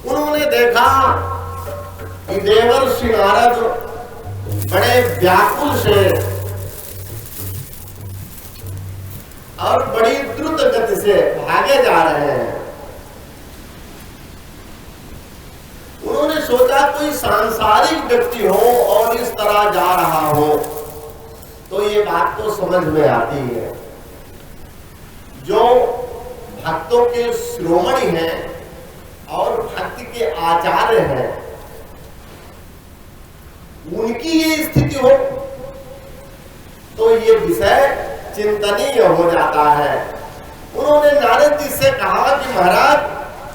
उन्होंने देखा कि देवर्षि नारद बड़े व्याकुल से और बड़ी द्रुत गति से भागे जा रहे हैं। उन्होंने सोचा कोई सांसारिक व्यक्ति हो और इस तरह जा रहा हो तो ये बात तो समझ में आती है। जो भक्तों के शिरोमणि हैं और भक्ति के आचार्य हैं, उनकी ये स्थिति हो तो ये विषय चिंतनीय हो जाता है। उन्होंने नारद जी से कहा कि महाराज,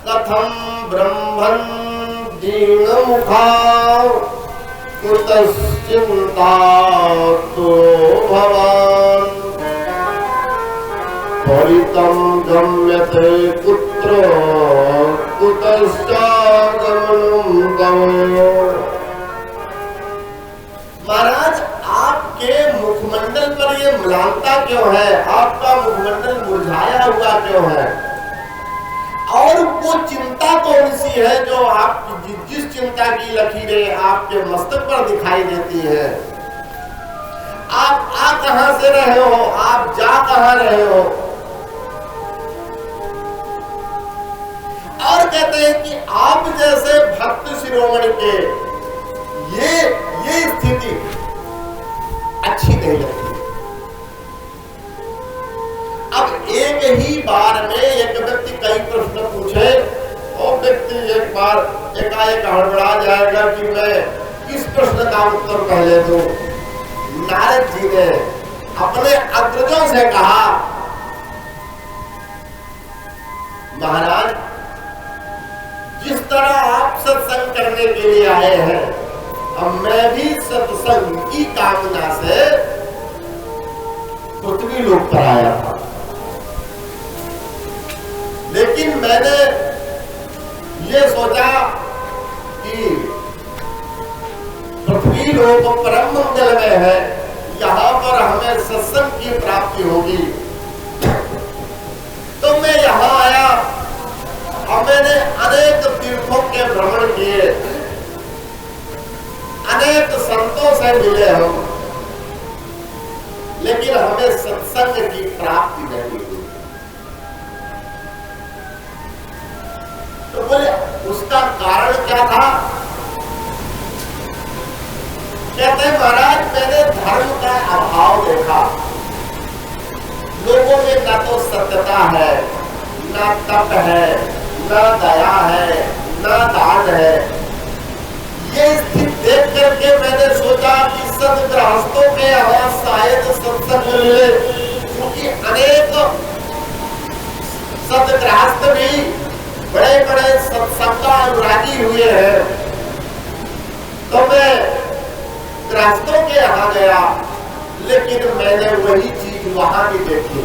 कथम ब्रह्मन् दीन मुखा कुतश्चिंता तो भवान परितं गम्यते कुत्र कुतश्चागमनं गमो। महाराज, आपके मुखमंडल पर ये म्लानता क्यों है? आपका मुखमंडल मुरझाया हुआ क्यों है? और वो चिंता कौन सी है जो आप जिस चिंता की लकीरें आपके मस्तक पर दिखाई देती है? आप आ कहां से रहे हो? आप जा कहां रहे हो? और कहते हैं कि आप जैसे भक्त शिरोमणि के ये स्थिति अच्छी नहीं लगती। अब एक ही बार में एक व्यक्ति कई प्रश्न पूछे और व्यक्ति एक बार एकाएक हड़बड़ा जाएगा कि मैं किस प्रश्न का उत्तर पहले दूं। नारद जी ने अपने अग्रजों से कहा, महाराज, जिस तरह आप सत्संग करने के लिए आए हैं, अब मैं भी सत्संग की कामना से पृथ्वी लोक पर आया था, लेकिन मैंने ये सोचा कि पृथ्वी लोक परम मंगल में है, यहाँ पर हमें सत्संग की प्राप्ति होगी, तो मैं यहाँ आया और मैंने अनेक तीर्थों के भ्रमण किए, अनेक संतों से मिले हम, लेकिन हमें सत्संग की प्राप्ति नहीं हुई। तो बोले उसका कारण क्या था? कहते हैं, महाराज, मैंने धर्म का अभाव देखा। लोगों में न तो सत्यता है, न तप है, न दया है, न दान है। ये स्थिति देख करके मैंने सोचा कि सद्गृहस्थों के यहाँ शायद सत्संग मिले, क्योंकि अनेक सद्गृहस्थ भी बड़े बड़े सत्संग का अनुरागी हुए हैं। तो मैं गृहस्थों के यहाँ गया, लेकिन मैंने वही चीज वहां भी देखी।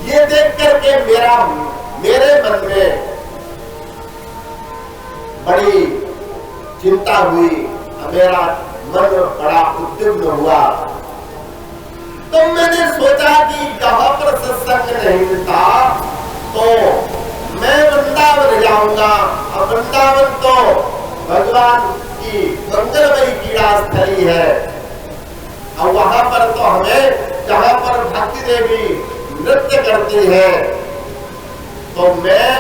ये देख करके मेरे मन में बड़ी चिंता हुई, मेरा मन बड़ा उद्विग्न हुआ। तो मैंने सोचा कि यहाँ पर सत्संग नहीं मिलता तो मैं वृंदावन जाऊंगा, और वृंदावन तो भगवान की मंगलमयी क्रीड़ा स्थली है, और वहां पर तो हमें, जहां पर भक्ति देवी नृत्य करती है, तो मैं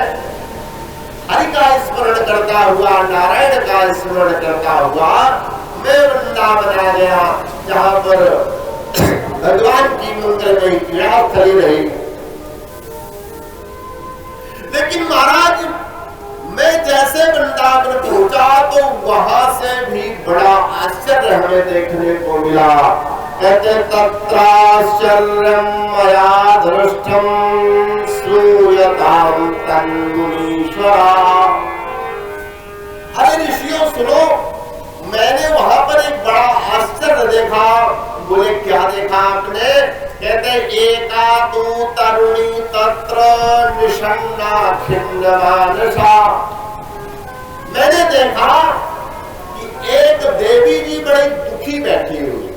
हरि का स्मरण करता हुआ, नारायण का स्मरण करता हुआ मैं वृंदावन आ गया, जहां पर भगवान की मंगलमयी क्रीड़ा स्थली रही। लेकिन महाराज, मैं जैसे वृंदावन पहुंचा तो वहां से भी बड़ा आश्चर्य हमें देखने को मिला। कहते तत्राश्चर्यं मया दृष्टं श्रूयतां तन्मुनीश्वरा। अरे ऋषियों सुनो, मैंने वहां पर एक बड़ा आश्चर्य देखा। बोले क्या देखा आपने? कहते एका तू तरुणी तत्र निषन्ना खिन्न मानसा। मैंने देखा कि एक देवी जी बड़ी दुखी बैठी हुई,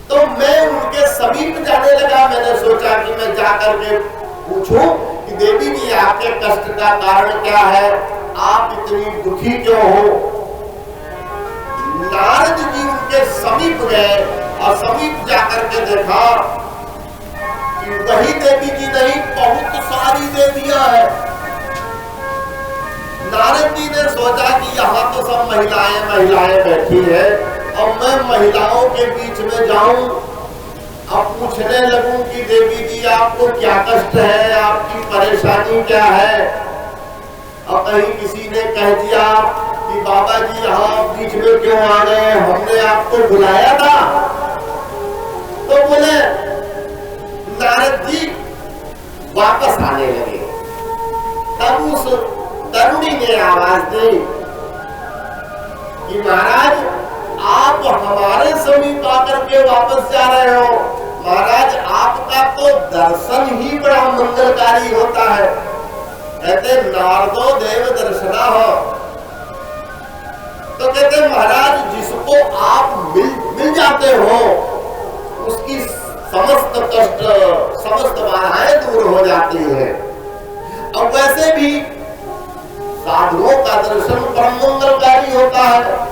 तो मैं समीप जाने लगा, मैंने सोचा कि मैं जाकर के पूछूं कि देवी जी आपके कष्ट का कारण क्या है, आप इतनी दुखी क्यों हो। नारद जी उनके समीप गए और समीप जाकर के देखा कि वही देवी जी नहीं, बहुत सारी देवियां हैं। नारद जी ने सोचा कि यहाँ तो सब महिलाएं बैठी है, अब मैं महिलाओं के बीच में जाऊं, अब पूछने लगूं कि देवी जी आपको क्या कष्ट है, आपकी परेशानी क्या है। और कहीं किसी ने कह दिया कि बाबा जी यहाँ बीच में क्यों आ गए, हमने आपको बुलाया था। तो बोले नारद जी वापस आने लगे। तब उस तरुणी ने आवाज दी कि महाराज आप हमारे समीप आकर के वापस जा रहे हो। महाराज आपका तो दर्शन ही बड़ा मंगलकारी होता है। कहते नारदो देव दर्शना हो। तो कहते महाराज जिसको आप मिल जाते हो उसकी समस्त कष्ट, समस्त बाधाएं दूर हो जाती है। अब वैसे भी साधुओं का दर्शन परम मंगलकारी होता है।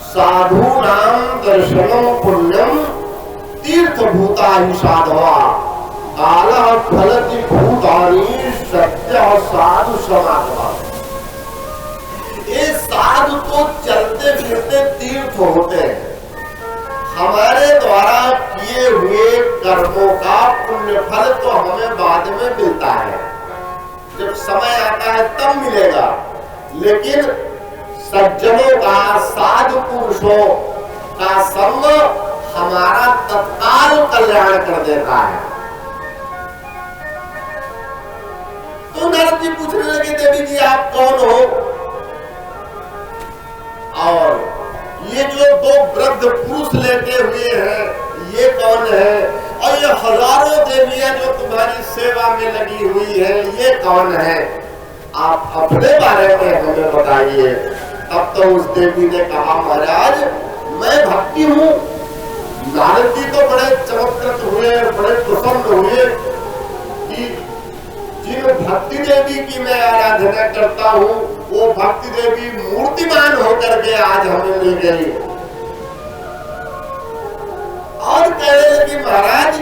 साधु नाम दर्शनम पुण्यम तीर्थ भूता ही साधवा काला फलति भूतानि सत्य साधु समागमा। ये साधु तो चलते फिरते तीर्थ होते हैं। हमारे द्वारा किए हुए कर्मों का पुण्य फल तो हमें बाद में मिलता है, जब समय आता है तब मिलेगा। लेकिन सज्जनों का, साधु पुरुषों का संग हमारा तत्काल कल्याण कर देता है। तो नारद जी पूछने लगे देवी जी आप कौन हो, और ये जो दो वृद्ध पुरुष लेटे हुए हैं ये कौन है, और ये हजारों देवियां जो तुम्हारी सेवा में लगी हुई है ये कौन है, आप अपने बारे में हमें बताइए। तब तो उस देवी ने कहा महाराज मैं भक्ति हूँ। नारद जी तो बड़े चमत्कृत हुए, बड़े प्रसन्न हुए कि जिन भक्ति देवी की मैं आराधना करता हूँ वो भक्ति देवी मूर्तिमान होकर के आज हमें मिल गई। और कहने लगी महाराज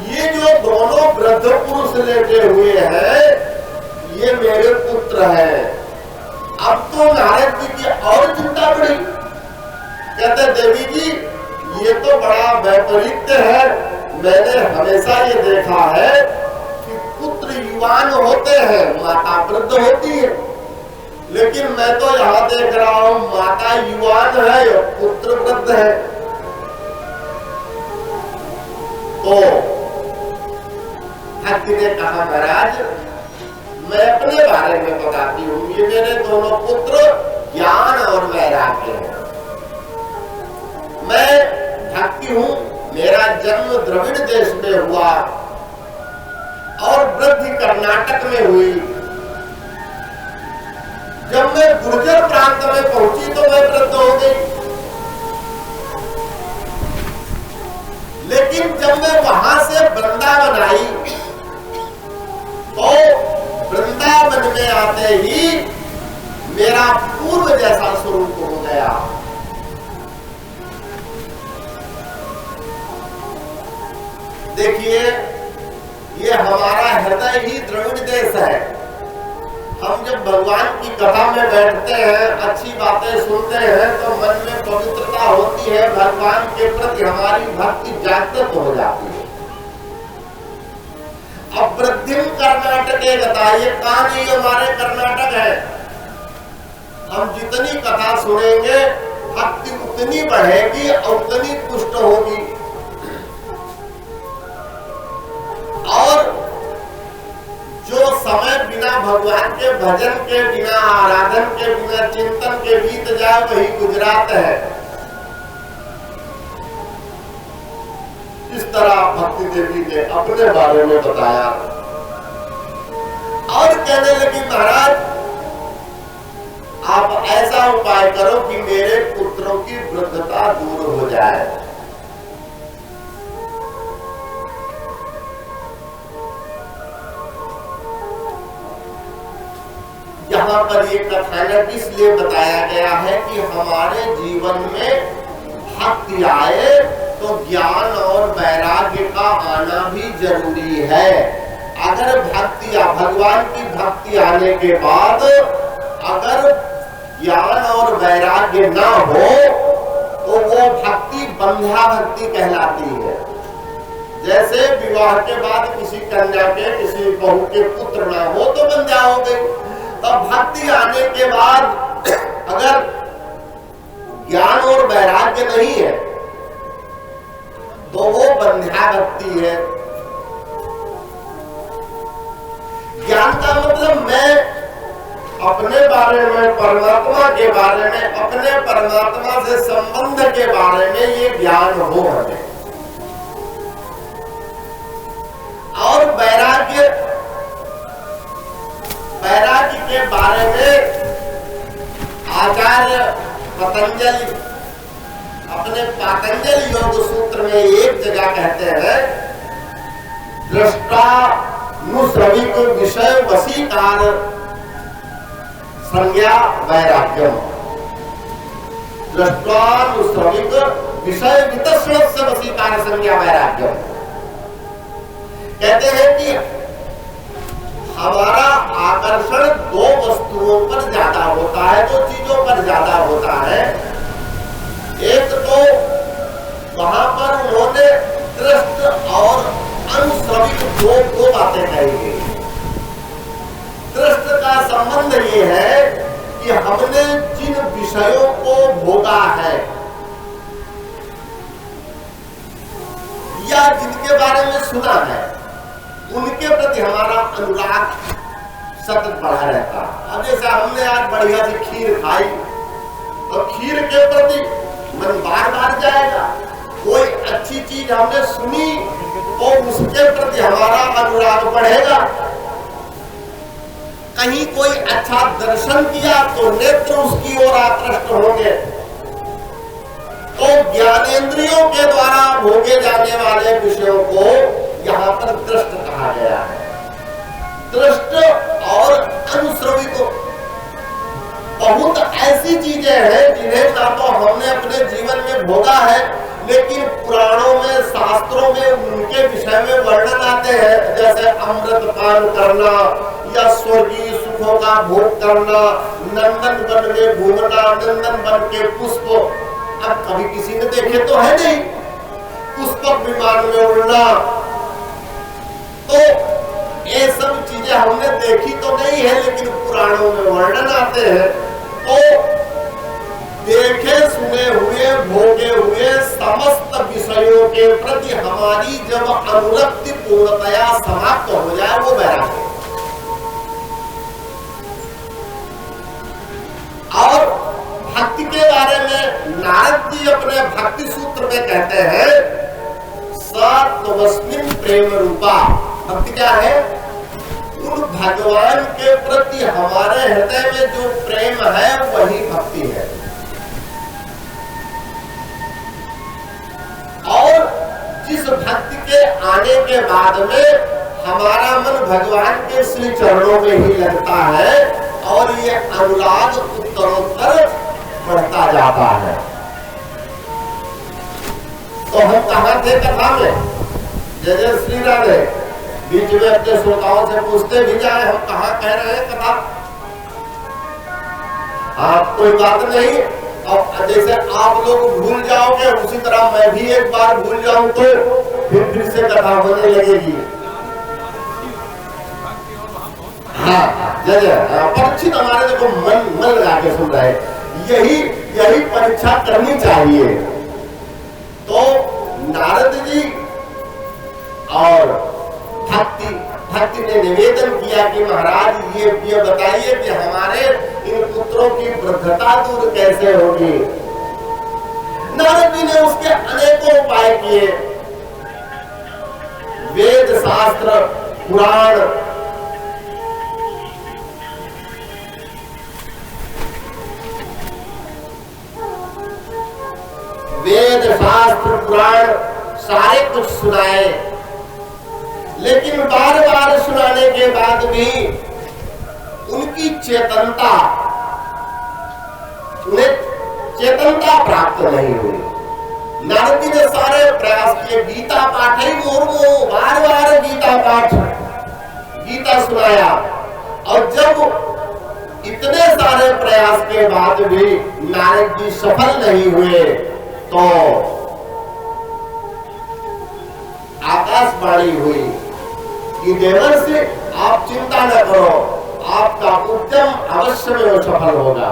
ये जो दोनों वृद्ध पुरुष लेटे हुए हैं ये मेरे पुत्र हैं। अब तो नारद जी की और चिंता बढ़ी। कहते देवी जी ये तो बड़ा वैपरीत्य है। मैंने हमेशा ये देखा है कि पुत्र युवान होते हैं, माता वृद्ध होती है, लेकिन मैं तो यहाँ देख रहा हूँ माता युवान है और पुत्र वृद्ध है। तो भक्ति ने कहा महाराज मैं अपने बारे में बताती हूँ, ये मेरे दोनों पुत्र ज्ञान और वैराग्य हैं। मैं भक्ति हूँ, मेरा जन्म द्रविड़ देश में हुआ और वृद्धि कर्नाटक में हुई। जब मैं गुर्जर प्रांत में पहुंची तो मैं वृद्ध हो गई, लेकिन जब मैं वहां से वृंदावन आई तो वृंदावन में आते ही मेरा पूर्व जैसा स्वरूप हो गया। देखिए ये हमारा हृदय ही द्रविड़ देश है। हम जब भगवान की कथा में बैठते हैं, अच्छी बातें सुनते हैं तो मन में पवित्रता होती है, भगवान के प्रति हमारी भक्ति जागृत हो जाती है। अब वृद्धिम कर्नाटक बताइए कहाँ नहीं हमारे कर्नाटक है। हम जितनी कथा सुनेंगे भक्ति उतनी बढ़ेगी और उतनी पुष्ट होगी। और जो समय बिना भगवान के भजन के, बिना आराधन के, बिना चिंतन के बीत जाए वही गुजरात है। इस तरह भक्ति देवी ने अपने बारे में बताया और कहने लगी महाराज आप ऐसा उपाय करो कि मेरे पुत्रों की वृद्धता दूर हो जाए। यहाँ पर ये कथानक इसलिए बताया गया है कि हमारे जीवन में भक्ति आए तो ज्ञान और वैराग्य का आना भी जरूरी है। अगर भक्ति, भगवान की भक्ति आने के बाद अगर ज्ञान और वैराग्य ना हो तो वो भक्ति बंध्या भक्ति कहलाती है। जैसे विवाह के बाद किसी कन्या के, किसी बहू के पुत्र ना हो तो बंध्या हो गई। तब भक्ति आने के बाद अगर ज्ञान और वैराग्य नहीं है तो वो बंध्या भक्ति है। ज्ञान का मतलब मैं अपने बारे में, परमात्मा के बारे में, अपने परमात्मा से संबंध के बारे में ये ज्ञान हो हमें। और वैराग्य, वैराग्य के बारे में आचार्य पतंजलि अपने पातंजलि योग सूत्र में एक जगह कहते हैं, दृष्टानुश्रविक विषय वशीकार संज्ञा वैराग्यम। दृष्टानुश्रविक विषय वितस्वस्य वशीकार संज्ञा वैराग्यम। कहते हैं कि हमारा आकर्षण दो वस्तुओं पर ज्यादा होता है, दो चीजों पर ज्यादा होता है। एक तो वहां पर उन्होंने दृष्ट और अनुश्रविक दो बातें कही गई। दृष्ट का संबंध ये है कि हमने जिन विषयों को भोगा है या जिनके बारे में सुना है उनके प्रति हमारा अनुराग सतत बढ़ा रहता है। अब जैसे हमने आज बढ़िया सी खीर खाई तो खीर के प्रति मन बार बार जाएगा। कोई अच्छी चीज हमने सुनी तो उसके प्रति हमारा अनुराग बढ़ेगा। कहीं कोई अच्छा दर्शन किया तो नेत्र उसकी ओर आकृष्ट होंगे। तो ज्ञानेंद्रियों के द्वारा भोगे जाने वाले विषयों को यहाँ पर दृष्ट कहा गया है। दृष्ट और अनुश्रवित बहुत ऐसी चीजें हैं जिन्हें ना तो हमने अपने जीवन में भोगा है, लेकिन पुराणों में, शास्त्रों में उनके विषय में वर्णन आते हैं। जैसे अमृत पान करना या स्वर्गीय सुखों का भोग करना, नंदन वन में घूमना, नंदन वन के पुष्प अब कभी किसी ने देखे तो है नहीं, पुष्पक विमान में उड़ना। तो ये सब चीजें हमने देखी तो नहीं है, लेकिन पुराणों में वर्णन आते हैं। तो देखे सुने हुए, भोगे हुए समस्त विषयों के प्रति हमारी जब अनुरक्ति पूर्णतया समाप्त हो जाए वो वैराग्य। और भक्ति के बारे में नारद जी अपने भक्ति सूत्र में कहते हैं, सत्वस्मिन् प्रेम रूपा। भक्ति क्या है? उन भगवान के प्रति हमारे हृदय में जो प्रेम है वही भक्ति है। और जिस भक्ति के आने के बाद में हमारा मन भगवान के श्री चरणों में ही लगता है और ये अनुराग उत्तरोत्तर बढ़ता जाता है। तो हम कहाँ थे कथा में? जय जय श्री राधे। बीच में अपने श्रोताओं से पूछते भी जाए हम कहाँ कह रहे हैं कथा। आप कोई बात नहीं, अब जैसे आप लोग भूल जाओगे उसी तरह मैं भी एक बार भूल जाऊं तो फिर से कथा होने लगेगी। हाँ जय जय। परीक्षित हमारे देखो मन लगा के सुन रहे, यही परीक्षा करनी चाहिए। तो नारद जी और भक्ति ने निवेदन किया कि महाराज ये बताइए कि हमारे इन पुत्रों की वृद्धता दूर कैसे होगी। नारद जी ने उसके अनेकों उपाय किए। वेद शास्त्र पुराण सारे कुछ सुनाए, लेकिन बार बार सुनाने के बाद भी उनकी चेतनता, उन्हें चेतनता प्राप्त नहीं हुई। नारद जी ने सारे प्रयास किए, गीता पाठ ही मुर्मू, बार बार गीता पाठ, गीता सुनाया। और जब इतने सारे प्रयास के बाद भी नारद जी सफल नहीं हुए तो आकाशवाणी हुई कि देवर्षि आप चिंता न करो, आपका उद्यम अवश्य में सफल होगा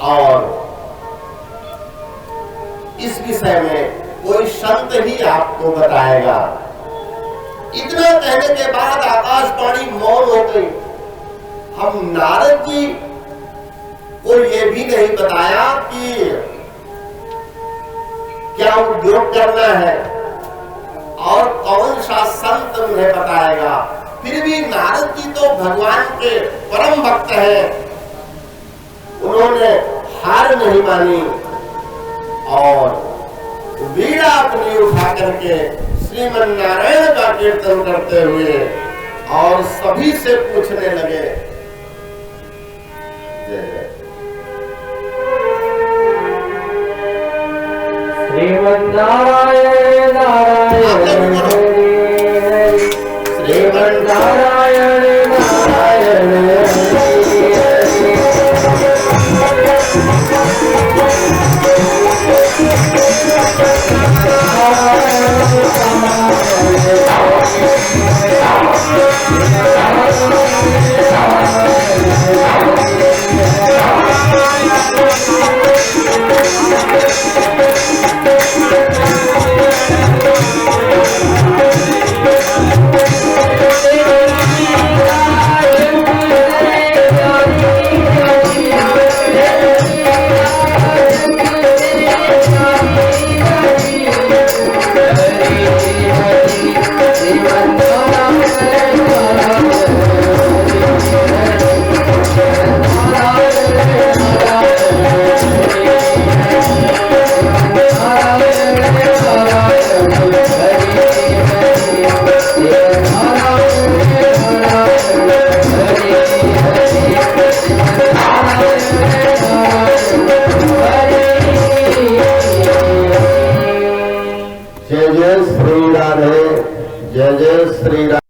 और इस विषय में कोई संत ही आपको बताएगा। इतना कहने के बाद आकाशवाणी मौन हो गई। हम नारद जी को यह भी नहीं बताया कि क्या उद्योग करना है और कौन सा संत उन्हें बताएगा। फिर भी नारद जी तो भगवान के परम भक्त हैं, उन्होंने हार नहीं मानी और वीणा अपनी उठा करके श्रीमन नारायण का कीर्तन करते हुए और सभी से पूछने लगे। श्रीमन नारायण